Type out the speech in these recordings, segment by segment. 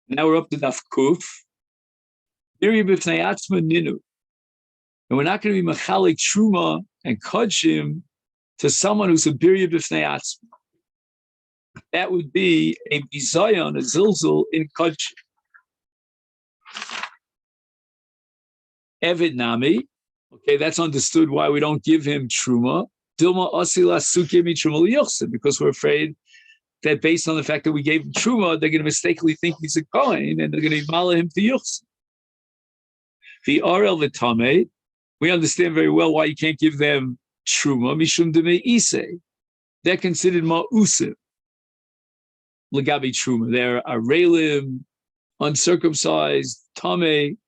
Now we're up to Daf Kuf. Ninu. And we're not going to be machalik truma and kodshim to someone who's a birya b'fnei atzma. That would be a bizayon, a zilzul in kodshim. Evid nami. Okay, that's understood why we don't give him truma. Dilma asila sukimi truma liyuchsim, because we're afraid that based on the fact that we gave him truma, they're going to mistakenly think he's a kohen and they're going to mala him to yuchsim. The arel v'tamei, we understand very well why you can't give them truma mishum demei isei. They're considered ma'usim. Legabi truma, they're arelim, uncircumcised, tamei.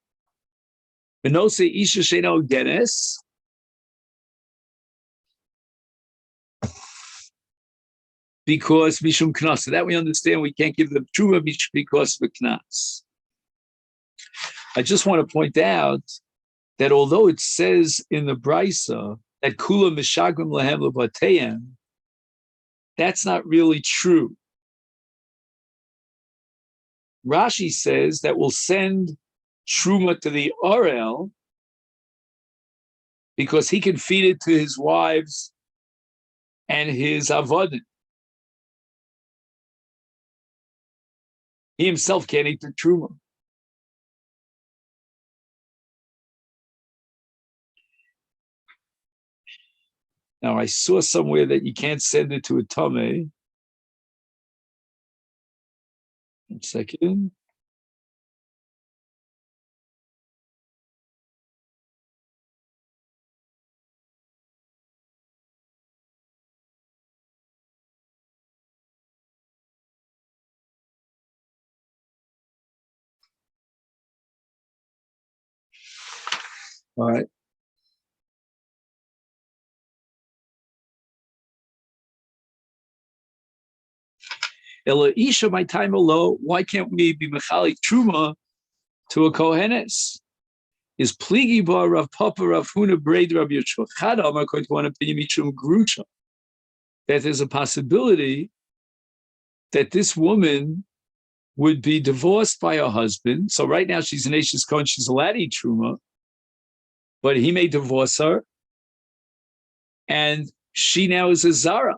Benose isha sheno genes. Because mishum knas. So that we understand we can't give them truma because of a knas. I just want to point out that although it says in the Brisa that kula mishagrim lahem lebateyem, that's not really true. Rashi says that we'll send truma to the orel because he can feed it to his wives and his avodim. He himself can't eat the truma. Now, I saw somewhere that you can't send it to a tamei. 1 second. All right. Ela isha, my time alone. Why can't we be mechalik truma to a kohenes? Is pligi bar Rav Papa Rav Huna Braid Rav Yeshua Chadam according to one opinion mitrum grusha. That there's a possibility that this woman would be divorced by her husband. So right now she's an Ashes Kohen, she's allowed to eat truma, but he may divorce her, and she now is a zara.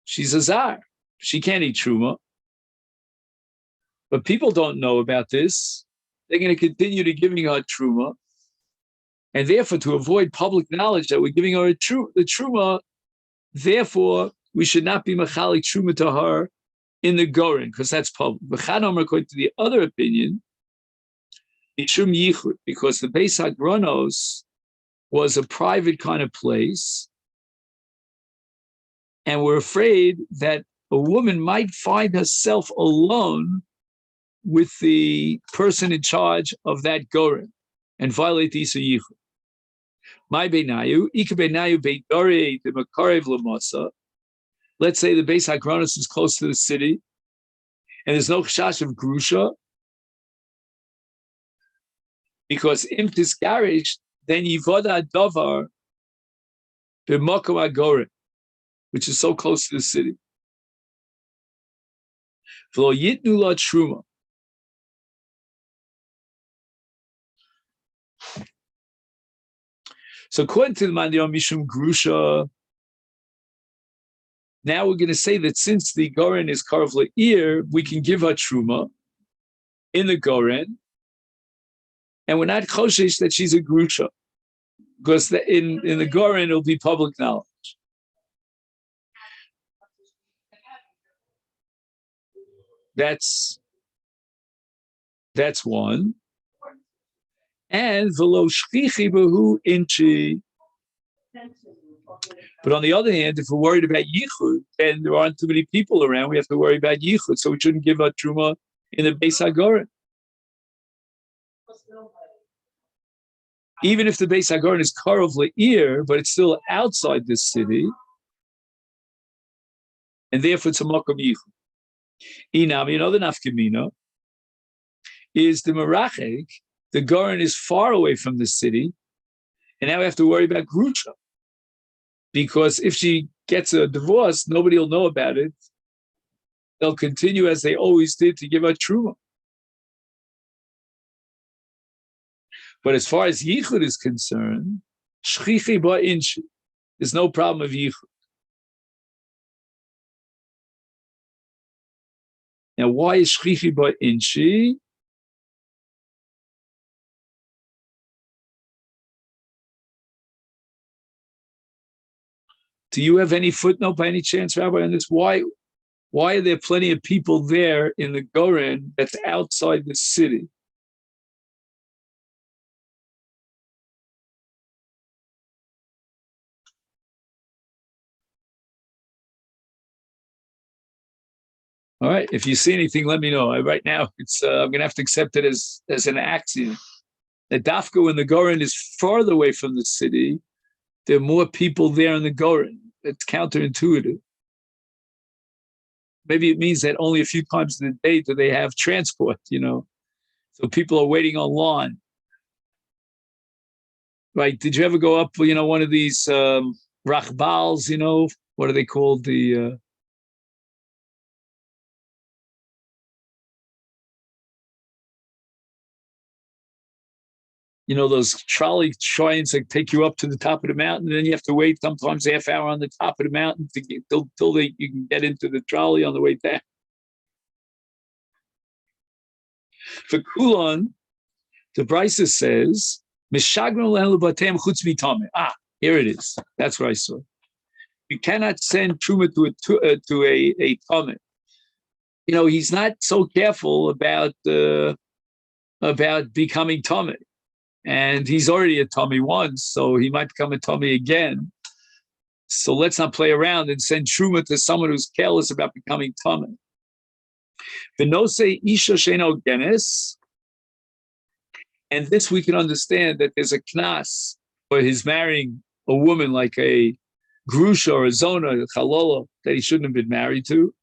She's a zar. She can't eat truma. But people don't know about this. They're going to continue to giving her truma. And therefore, to avoid public knowledge that we're giving her the truma, therefore, we should not be machalik truma to her in the goren, because that's public. V'chadam, according to the other opinion, mishum yichud, because the Beis Hagranos was a private kind of place, and we're afraid that a woman might find herself alone with the person in charge of that goren and violate the Isa Yichud. My beinayu, ika beinayu beidore the makarev lamasa. Let's say the Beis Hagranos is close to the city, and there's no chash of grusha, because if discouraged, then yivoda davar b'makom hagoren, which is so close to the city. V'lo yitnu la truma. So according to the Mandion Mishum Grusha, now we're going to say that since the Goren is Karv Le'ir, we can give her Truma in the Goren, and we're not Choshesh that she's a Grusha, because in the Goren it'll be public knowledge. That's one. And v'lo shchichi b'hu inchi. But on the other hand, if we're worried about yichud, then there aren't too many people around. We have to worry about yichud, so we shouldn't give a truma in the Beis Hagoren. Even if the Beis Hagoren is karov le'ir, but it's still outside this city, and therefore it's a makom yichud. Inami, another nafkamina, is the merachek. The Goren is far away from the city, and now we have to worry about grusha. Because if she gets a divorce, nobody will know about it. They'll continue as they always did to give her truma. But as far as yichud is concerned, shchichi ba inchi, there's no problem of yichud. Now, why is shchichi ba inchi? Do you have any footnote by any chance, Rabbi, on this? Why are there plenty of people there in the Goren that's outside the city? All right. If you see anything, let me know. Right now, it's I'm going to have to accept it as an axiom. That Dafka, when the Goren is farther away from the city, there are more people there in the Goren. It's counterintuitive. Maybe it means that only a few times in the day do they have transport, So people are waiting on lawn. Right. Did you ever go up, one of these rachbals, what are they called? Those trolley trains that take you up to the top of the mountain, and then you have to wait sometimes half hour on the top of the mountain to get till you can get into the trolley on the way down. For Kulon, the Brisa says, here it is. That's what I saw. You cannot send truma to a tameh. He's not so careful about becoming tameh. And he's already a tummy once, so he might become a tummy again. So let's not play around and send truma to someone who's careless about becoming tummy. V'nose isha sheino genes, and this we can understand that there's a knas for his marrying a woman like a grusha or a zona, a chalola, that he shouldn't have been married to.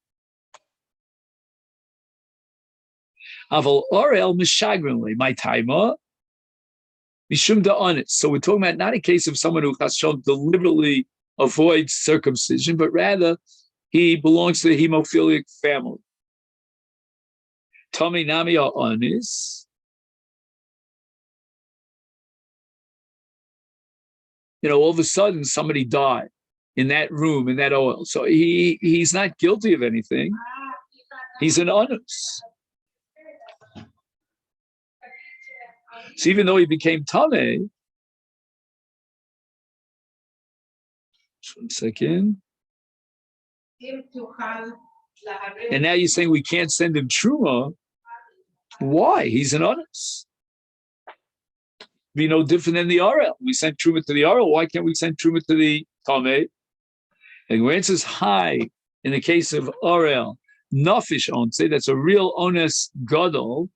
Aval orel mishagrinli, my taima. Mishum da'anis. So we're talking about not a case of someone who Hashem deliberately avoids circumcision, but rather he belongs to the hemophilic family. Tami nami anis. All of a sudden somebody died in that room, in that oil. So he's not guilty of anything. He's an anus. So even though he became Tameh, just 1 second. And now you're saying we can't send him Truma. Why? He's an honest. Be no different than the RL. We sent Truma to the RL. Why can't we send Truma to the Tameh? And when it says high, in the case of RL, Nafish Onse, that's a real honest Gadol.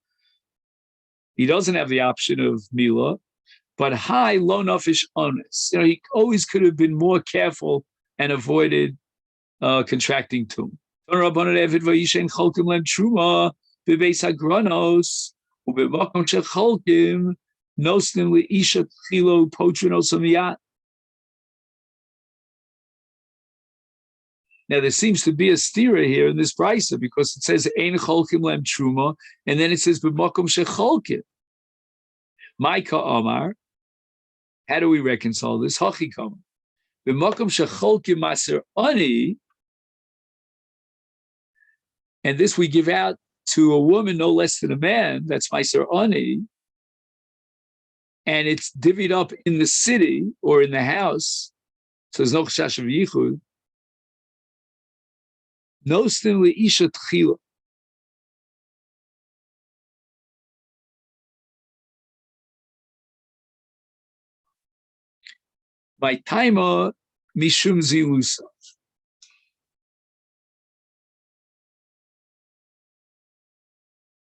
He doesn't have the option of Mila, but high, low Nafish honest. He always could have been more careful and avoided contracting tum. Now there seems to be a stira here in this brisa because it says ein cholkim lem truma, and then it says b'makom shecholkim. Maika Omar, how do we reconcile this? Hachikam. B'makom shecholkim maser ani, and this we give out to a woman no less than a man. That's maser ani, and it's divvied up in the city or in the house. So there's no chashash of yichud. No stimuli isha tchila. By taima mishum zilusa.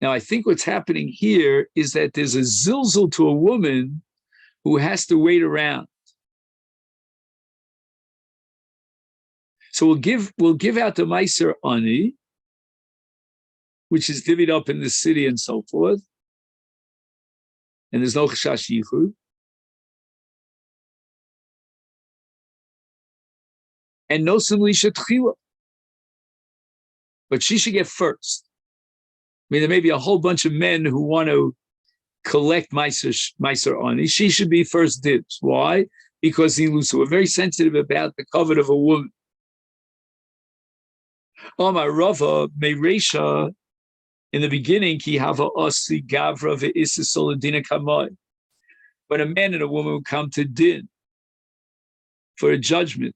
Now, I think what's happening here is that there's a zilzul to a woman who has to wait around. So we'll give out the Meiser Ani, which is divvied up in the city and so forth. And there's no Chashash Yichud. And no Simlisha Tchila. But she should get first. I mean, there may be a whole bunch of men who want to collect Meiser Ani. She should be first dibs. Why? Because we're very sensitive about the covet of a woman. Omar Rava Meresha, in the beginning, Ki Hava Asi Gavra Ve'isa Soladina Kamai. When a man and a woman would come to din for a judgment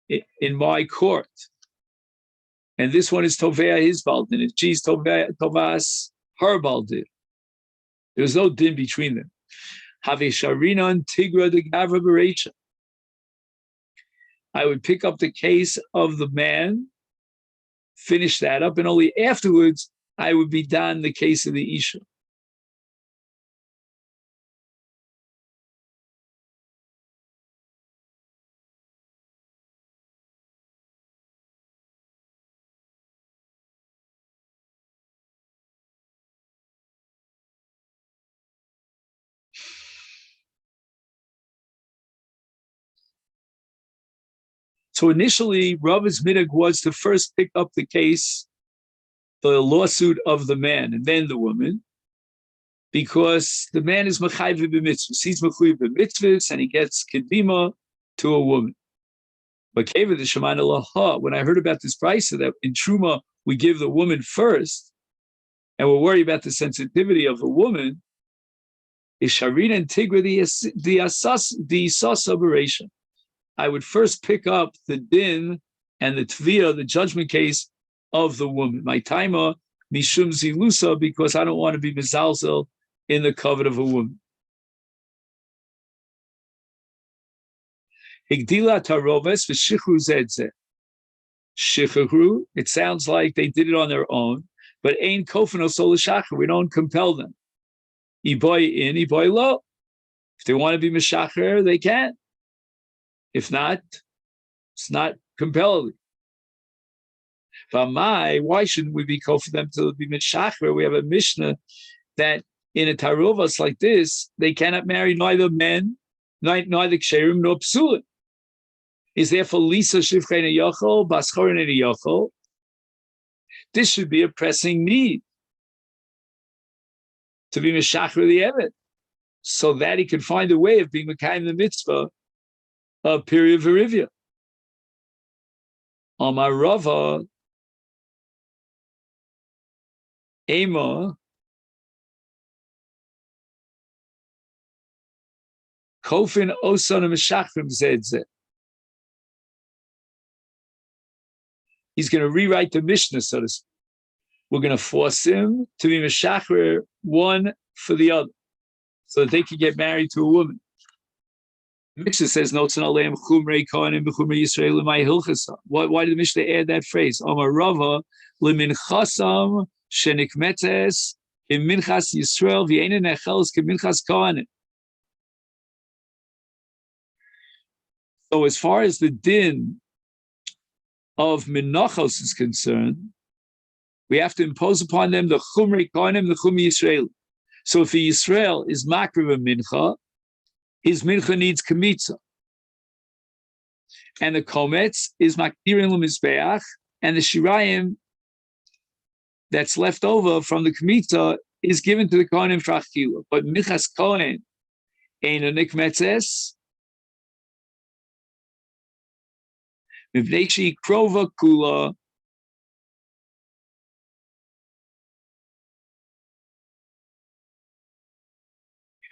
in my court, and this one is Tovea his Baldin, and she's Tovas her Baldin. There's no din between them. Have Sharinan Tigra de Gavra Berecha. I would pick up the case of the man, finish that up, and only afterwards I would be done the case of the Isha. So initially, Rava's midag was to first pick up the case, the lawsuit of the man, and then the woman, because the man is mechayv b'mitzvahs. He's mechayv b'mitzvahs, and he gets kedima to a woman. But keva the shemana laha. When I heard about this price that in truma we give the woman first, and we're worried about the sensitivity of a woman, is sharina and tigra the sas operation. I would first pick up the din and the tvia, the judgment case of the woman. My taima mishum zilusa, because I don't want to be mizalzel in the covet of a woman. Higdila taroves v'shichru zedze. Shichru, it sounds like they did it on their own, but ain kofano solashachar. We don't compel them. Iboy in, iboy lo. If they want to be mishacher, they can. If not, it's not compelling. Why shouldn't we be called for them to be mishacher? We have a Mishnah that in a tarovas like this, they cannot marry neither men, neither ksherim nor psulim. Is therefore Lisa shivchein yochol, baschorin yochol. This should be a pressing need to be mishacher the evet, so that he can find a way of being mekayim the mitzvah of period verivia. Amar Rava Ema Kofin Osan Meshachrim Zedze. He's going to rewrite the Mishnah, so to speak. We're going to force him to be Meshachrer one for the other, so that they can get married to a woman. The Mishnah says, why did the Mishnah add that phrase? Amar Rava, leminchasam shenikmetes minchas Yisrael v'einen echeles keminchas kohanim. So as far as the din of minachos is concerned, we have to impose upon them the chumrei kohanim, the chumrei Yisrael. So if a Yisrael is makriv a mincha, his mincha needs kamitza. And the kometz is makdirin l'mizbeach, and the shirayim that's left over from the kamitza is given to the kohanim for achila. But minchas kohen ein a nikmetzes, mivnei shehi krova kula.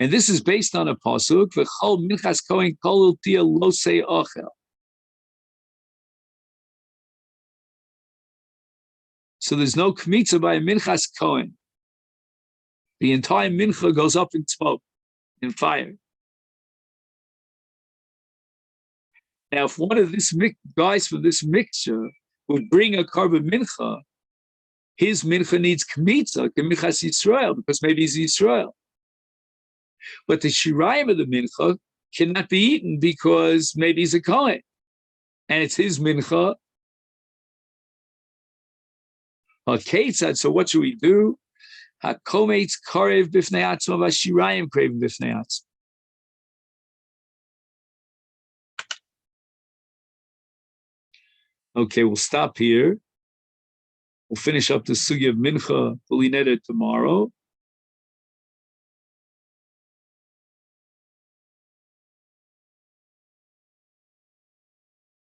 And this is based on a pasuk, v'chol minchas kohen kolul tia lo sei ochel. So there's no kmitza by a minchas kohen. The entire mincha goes up in smoke, in fire. Now, if one of these guys from this mixture would bring a carbon mincha, his mincha needs kmitza, k'minchas Yisrael, because maybe he's Yisrael. But the shirayim of the mincha cannot be eaten because maybe he's a kohen, and it's his mincha. So what should we do? Hakometz karev b'fnei atzma v'shirayim karev b'fnei atzma. Okay, we'll stop here. We'll finish up the sugya of mincha, Bulineta, tomorrow.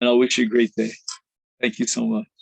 And I'll wish you a great day. Thank you so much.